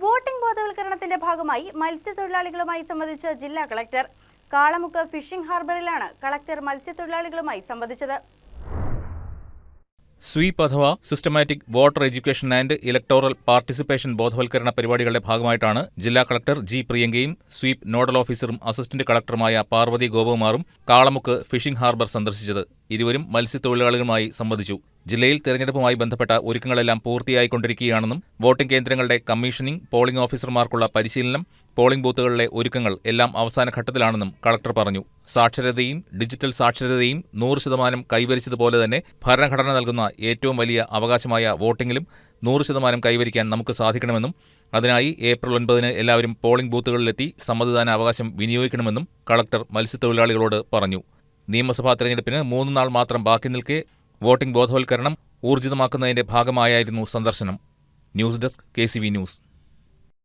Voting ബോധവൽക്കരണത്തിന്റെ ഭാഗമായി മത്സ്യത്തൊഴിലാളികളുമായി സംവദിച്ച ജില്ലാ കളക്ടർ. കാളമുക്ക് ഫിഷിംഗ് ഹാർബറിലാണ് കളക്ടർ മത്സ്യത്തൊഴിലാളികളുമായി സംവദിച്ചത്. സ്വീപ് അഥവാ systematic voter education and electoral participation ബോധവൽക്കരണ പരിപാടികളുടെ ഭാഗമായിട്ടാണ് ജില്ലാ കളക്ടർ ജി പ്രിയങ്കയും സ്വീപ് നോഡൽ ഓഫീസറും അസിസ്റ്റന്റ് കളക്ടറുമായ പാർവതി ഗോപകുമാറും കാളമുക്ക് ഫിഷിംഗ് ഹാർബർ സന്ദർശിച്ചത്. ഇരുവരും മത്സ്യത്തൊഴിലാളികളുമായി സംവദിച്ചു. ജില്ലയിൽ തെരഞ്ഞെടുപ്പുമായി ബന്ധപ്പെട്ട ഒരുക്കങ്ങളെല്ലാം പൂർത്തിയായിക്കൊണ്ടിരിക്കുകയാണെന്നും വോട്ടിംഗ് കേന്ദ്രങ്ങളുടെ കമ്മീഷനിംഗ്, പോളിംഗ് ഓഫീസർമാർക്കുള്ള പരിശീലനം, പോളിംഗ് ബൂത്തുകളിലെ ഒരുക്കങ്ങൾ എല്ലാം അവസാന ഘട്ടത്തിലാണെന്നും കളക്ടർ പറഞ്ഞു. സാക്ഷരതയും ഡിജിറ്റൽ സാക്ഷരതയും 100% കൈവരിച്ചതുപോലെ തന്നെ ഭരണഘടന നൽകുന്ന ഏറ്റവും വലിയ അവകാശമായ വോട്ടിംഗിലും 100% കൈവരിക്കാൻ നമുക്ക് സാധിക്കണമെന്നും അതിനായി ഏപ്രിൽ 9 എല്ലാവരും പോളിംഗ് ബൂത്തുകളിലെത്തി സമ്മതിദാന അവകാശം വിനിയോഗിക്കണമെന്നും കളക്ടർ മത്സ്യത്തൊഴിലാളികളോട് പറഞ്ഞു. നിയമസഭാ തെരഞ്ഞെടുപ്പിന് 3 നാൾ മാത്രം ബാക്കി നിൽക്കെ വോട്ടിംഗ് ബോധവൽക്കരണം ഊർജിതമാക്കുന്നതിന്റെ ഭാഗമായായിരുന്നു സന്ദർശനം. News desk KCV news.